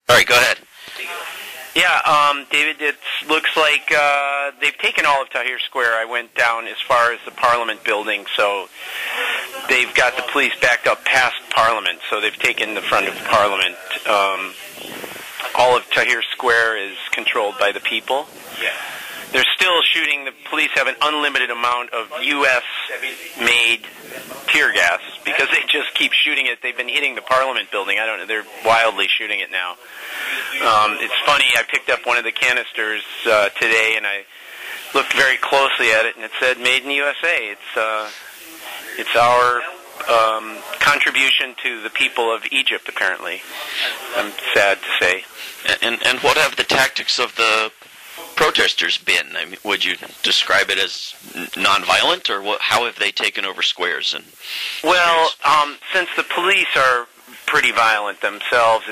All right, go ahead. Yeah, David, it looks like they've taken all of Tahrir Square. I went down as far as the Parliament building, so they've got the police backed up past Parliament, so they've taken the front of Parliament. All of Tahrir Square is controlled by the people. Yeah. They're still shooting. The police have an unlimited amount of U.S.-made tear gas because they just keep shooting it. They've been hitting the Parliament building. I don't know. They're wildly shooting it now. It's funny. I picked up one of the canisters today, and I looked very closely at it, and it said "Made in USA." It's our contribution to the people of Egypt. Apparently, I'm sad to say. And what have the tactics of the protesters been? I mean, would you describe it as nonviolent, or how have they taken over squares? Well, since the police are pretty violent themselves,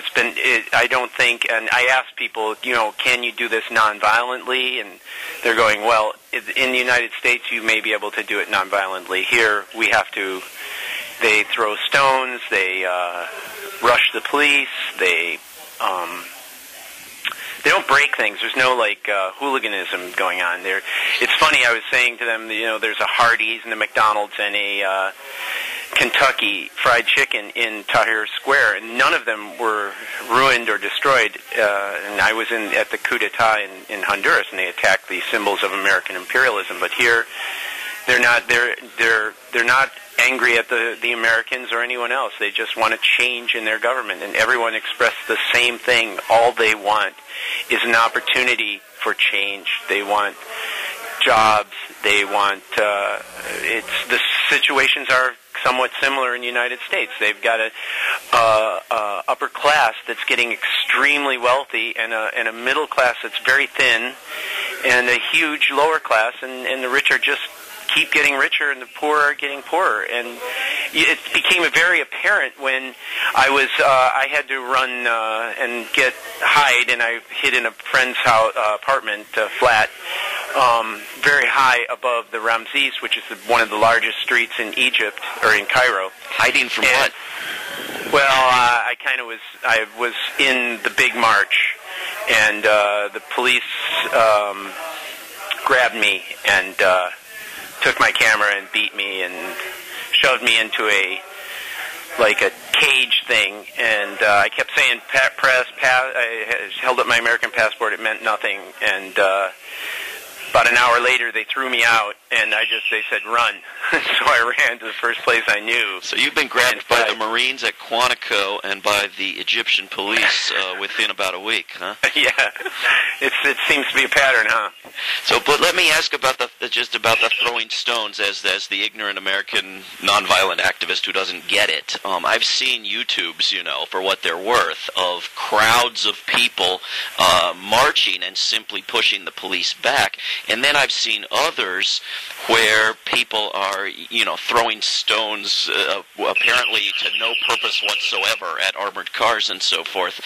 I don't think, and I asked people, can you do this nonviolently? And they're going, well, in the United States you may be able to do it nonviolently. Here we have to, they throw stones, they rush the police, they don't break things. There's no hooliganism going on there. It's funny. I was saying to them, there's a Hardee's and a McDonald's and a Kentucky Fried Chicken in Tahrir Square, and none of them were ruined or destroyed. And I was at the coup d'état in Honduras, and they attacked the symbols of American imperialism. But here, they're not. They're not angry at the Americans or anyone else. They just want a change in their government, and everyone expressed the same thing. All they want is an opportunity for change. They want jobs. They want. The situations are somewhat similar in the United States. They've got a upper class that's getting extremely wealthy, and a middle class that's very thin, and a huge lower class, and the rich are just keep getting richer, and the poor are getting poorer. And it became very apparent when I had to run and hide, and I hid in a friend's house, apartment flat, very high above the Ramses, which is one of the largest streets in Egypt, or in Cairo. Hiding from what? Well, I was in the big march, and the police grabbed me and took my camera and beat me and shoved me into a cage thing, and I kept saying I held up my American passport. It meant nothing, and about an hour later they threw me out, and they said run. So I ran to the first place I knew. So you've been grabbed by the Marines at Quantico and by the Egyptian police within about a week, huh? Yeah, it seems to be a pattern, huh? So, but let me ask about the throwing stones as the ignorant American nonviolent activist who doesn't get it. I've seen YouTubes, for what they're worth, of crowds of people marching and simply pushing the police back, and then I've seen others where people are, throwing stones apparently to no purpose whatsoever at armored cars and so forth.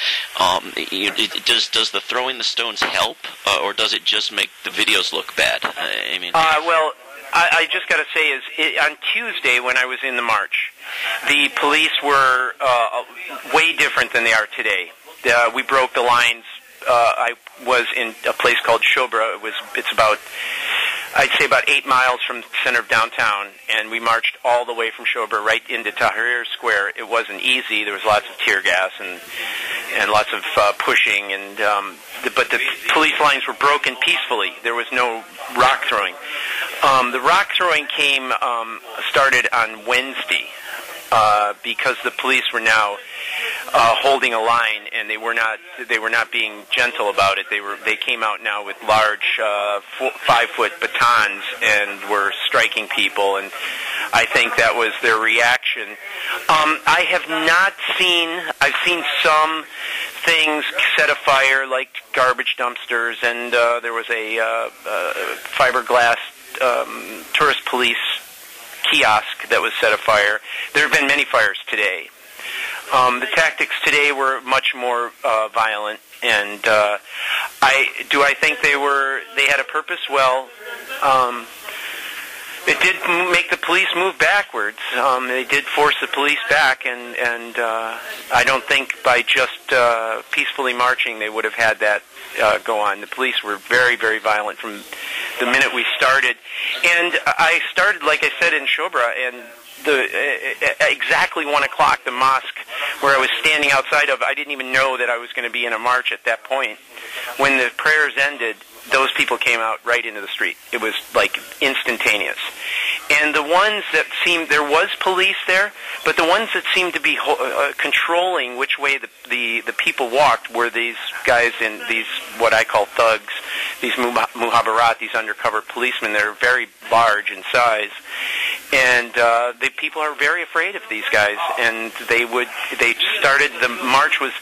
Does the throwing the stones help, or does it just make the videos look bad? Well, I just got to say on Tuesday when I was in the march, the police were way different than they are today. We broke the lines. I was in a place called Shobra. It's about, I'd say about 8 miles from the center of downtown, and we marched all the way from Shobra right into Tahrir Square. It wasn't easy. There was lots of tear gas and lots of pushing, but the police lines were broken peacefully. There was no rock throwing. The rock throwing started on Wednesday because the police were now holding a line, and they were not being gentle about it. They came out now with large 5-foot batons and were striking people, and I think that was their reaction. I have not seen. I've seen some things set afire, like garbage dumpsters, and there was a fiberglass tourist police kiosk that was set afire. There have been many fires today. The tactics today were much more violent, and I think they had a purpose. Well, It did make the police move backwards. They did force the police back, and I don't think by just peacefully marching they would have had that go on. The police were very, very violent from the minute we started. And I started, like I said, in Shobra, and exactly 1 o'clock, the mosque where I was standing outside of, I didn't even know that I was going to be in a march at that point. When the prayers ended, those people came out right into the street. It was like instantaneous. And the ones that seemed, there was police there, but the ones that seemed to be controlling which way the people walked were these guys in these, what I call thugs, these muhabarat, these undercover policemen that are very large in size. And the people are very afraid of these guys, and the march was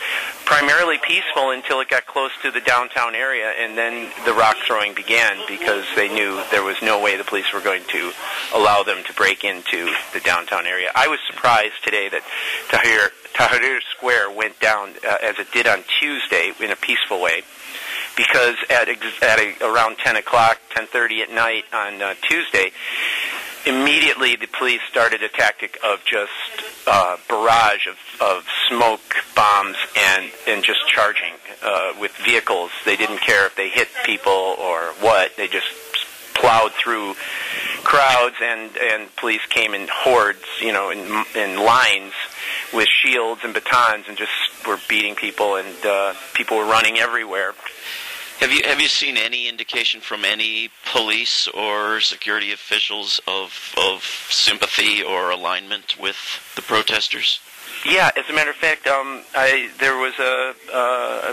primarily peaceful until it got close to the downtown area, and then the rock throwing began because they knew there was no way the police were going to allow them to break into the downtown area. I was surprised today that Tahrir Square went down as it did on Tuesday in a peaceful way, because at around 10 o'clock, 10:30 at night on Tuesday, immediately the police started a tactic of just barrage of smoke bombs and just charging with vehicles. They didn't care if they hit people or what. They just plowed through crowds, and police came in hordes, in lines with shields and batons, and just were beating people, and people were running everywhere. Have you seen any indication from any police or security officials of sympathy or alignment with the protesters? Yeah, as a matter of fact, there was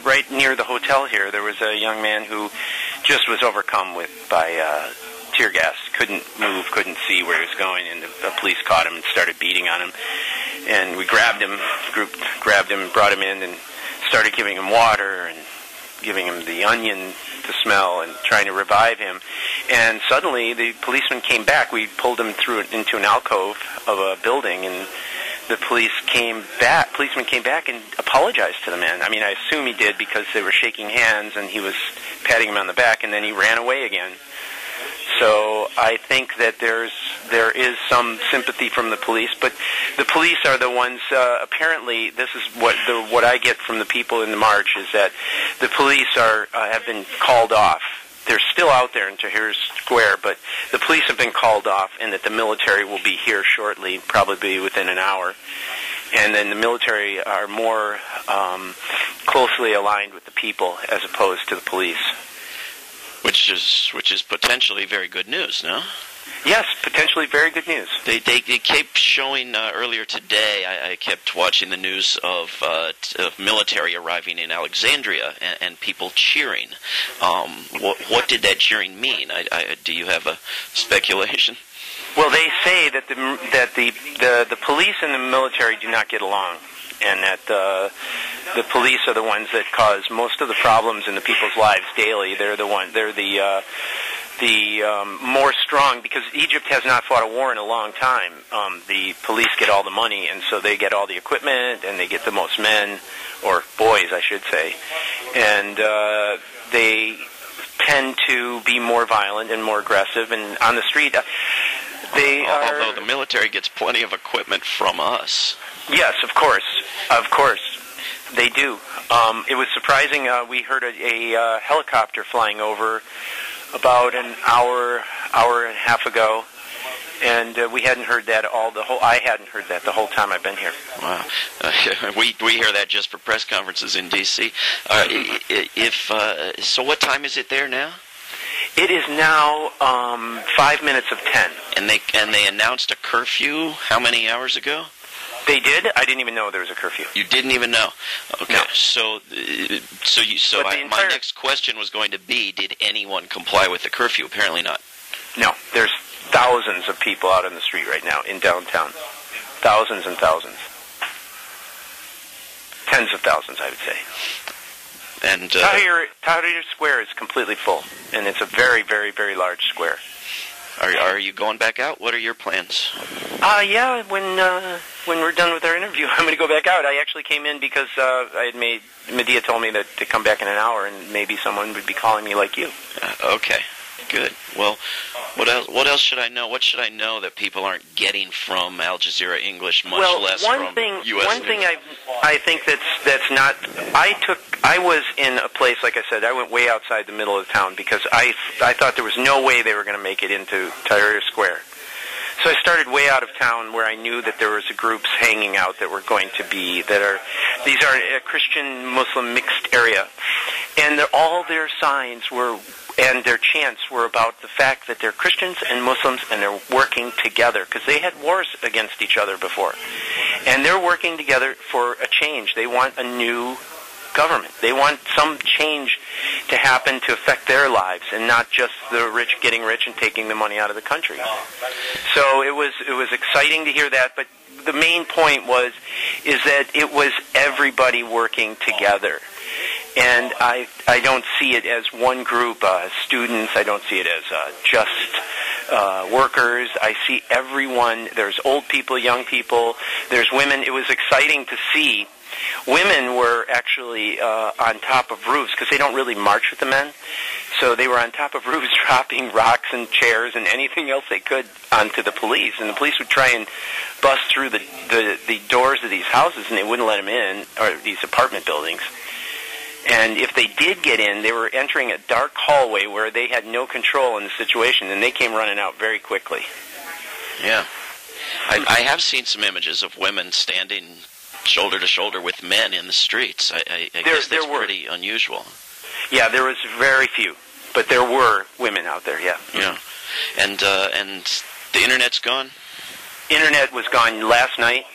right near the hotel here, there was a young man who just was overcome by tear gas, couldn't move, couldn't see where he was going, and the police caught him and started beating on him. And we grabbed him, brought him in, and started giving him water and giving him the onion to smell and trying to revive him. And suddenly the policeman came back. We pulled him into an alcove of a building, and the policeman came back and apologized to the man. I mean, I assume he did because they were shaking hands and he was patting him on the back, and then he ran away again. So I think that there is some sympathy from the police, but the police are the ones. Apparently, this is what I get from the people in the march, is that the police have been called off. They're still out there in Tahrir Square, but the police have been called off, and that the military will be here shortly, probably within an hour. And then the military are more closely aligned with the people as opposed to the police. Which is potentially very good news, no? Yes, potentially very good news. They kept showing earlier today. I kept watching the news of military arriving in Alexandria and people cheering. What did that cheering mean? Do you have a speculation? Well, they say that the police and the military do not get along, and that the police are the ones that cause most of the problems in the people's lives daily. They're the more strong, because Egypt has not fought a war in a long time. The police get all the money, and so they get all the equipment, and they get the most men, or boys, I should say. And they tend to be more violent and more aggressive, and on the street, although the military gets plenty of equipment from us. Yes, of course, they do. It was surprising. We heard a helicopter flying over about an hour and a half ago, and we hadn't heard that I hadn't heard that the whole time I've been here. Wow, we hear that just for press conferences in D.C. So, what time is it there now? It is now 5 minutes of 10. And they announced a curfew how many hours ago? They did? I didn't even know there was a curfew. You didn't even know? Okay. No. So my next question was going to be, did anyone comply with the curfew? Apparently not. No. There's thousands of people out on the street right now in downtown. Thousands and thousands. Tens of thousands, I would say. And Tahrir Square is completely full, and it's a very, very, very large square. Are you going back out? What are your plans? Yeah, when we're done with our interview, I'm going to go back out. I actually came in because Medea told me that to come back in an hour, and maybe someone would be calling me like you. Okay. Good. Well, what else should I know? What should I know that people aren't getting from Al Jazeera English, much less from U.S. News? One thing I think that's not. I was in a place, like I said, I went way outside the middle of the town because I thought there was no way they were going to make it into Tahrir Square. So I started way out of town where I knew that there was groups hanging out that were going to be, these are a Christian-Muslim mixed area. And all their signs were, and their chants were about the fact that they're Christians and Muslims and they're working together because they had wars against each other before. And they're working together for a change. They want a new government. They want some change to happen to affect their lives and not just the rich getting rich and taking the money out of the country. So it was exciting to hear that, but the main point is that it was everybody working together. And I don't see it as one group, students. I don't see it as just workers. I see everyone. There's old people, young people. There's women. It was exciting to see. Women were actually on top of roofs because they don't really march with the men. So they were on top of roofs dropping rocks and chairs and anything else they could onto the police. And the police would try and bust through the doors of these houses and they wouldn't let them in, or these apartment buildings. And if they did get in, they were entering a dark hallway where they had no control in the situation, and they came running out very quickly. Yeah. I have seen some images of women standing shoulder to shoulder with men in the streets. I guess that's pretty unusual. Yeah, there was very few, but there were women out there, yeah. Yeah. And the Internet's gone? Internet was gone last night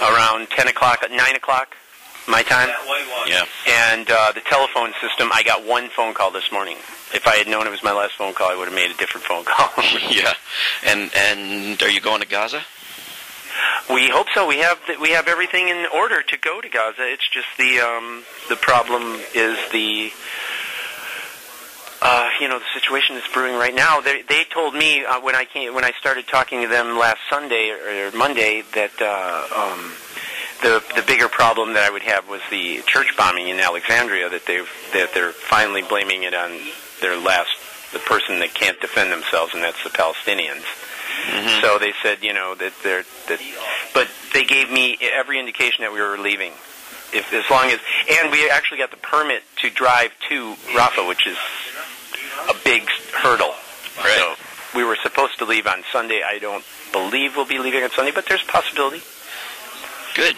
around 10 o'clock, 9 o'clock. My time. Yeah. And the telephone system, I got one phone call this morning. If I had known it was my last phone call, I would have made a different phone call. Yeah. And are you going to Gaza? We hope so. We have everything in order to go to Gaza. It's just the problem is the situation that's brewing right now. They told me when I started talking to them last Sunday or Monday that the bigger problem that I would have was the church bombing in Alexandria, that they're finally blaming it on the person that can't defend themselves, and that's the Palestinians. Mm-hmm. So they said, but they gave me every indication that we were leaving, and we actually got the permit to drive to Rafa, which is a big hurdle. Right. So we were supposed to leave on Sunday. I don't believe we'll be leaving on Sunday, but there's a possibility. Good.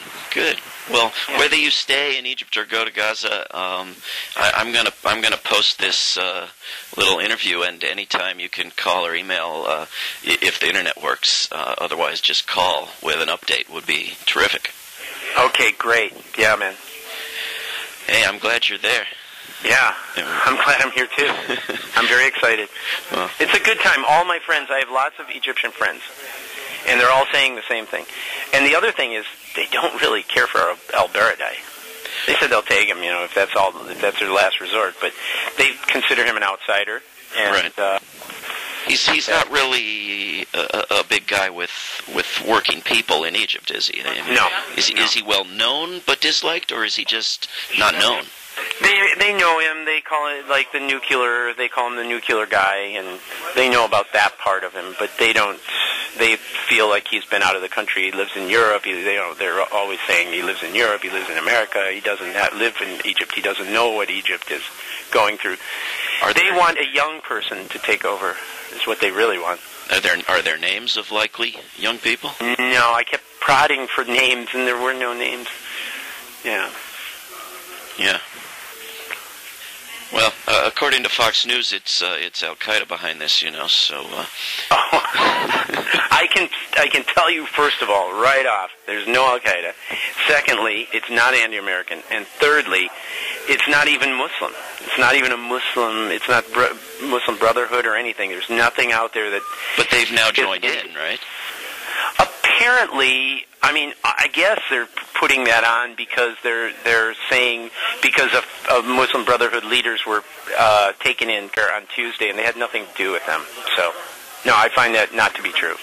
Well, whether you stay in Egypt or go to Gaza, I'm gonna post this little interview, and anytime you can call or email if the internet works. Otherwise, just call with an update would be terrific. Okay, great. Yeah, man. Hey, I'm glad you're there. Yeah, I'm glad I'm here too. I'm very excited. Well, it's a good time. All my friends, I have lots of Egyptian friends, and they're all saying the same thing. And the other thing is, they don't really care for al-Baradei. They said they'll take him, if that's their last resort. But they consider him an outsider. And, right. He's not really a big guy with working people in Egypt, is he? No. Is he well known but disliked, or is he just not known? They know him. They call it like the nuclear. They call him the nuclear guy, and they know about that part of him. But they don't. They feel like he's been out of the country. He lives in Europe. They're always saying he lives in Europe. He lives in America. He doesn't live in Egypt. He doesn't know what Egypt is going through. They want a young person to take over. Is what they really want. Are there names of likely young people? No, I kept prodding for names, and there were no names. Yeah. Yeah. Well, according to Fox News, it's Al-Qaeda behind this, so... I can tell you, first of all, right off, there's no Al-Qaeda. Secondly, it's not anti-American. And thirdly, it's not even Muslim. It's not even a Muslim... It's not Muslim Brotherhood or anything. There's nothing out there that... But they've now joined in, right? Apparently, I guess they're putting that on because they're saying because of Muslim Brotherhood leaders were taken in on Tuesday and they had nothing to do with them. So, no, I find that not to be true.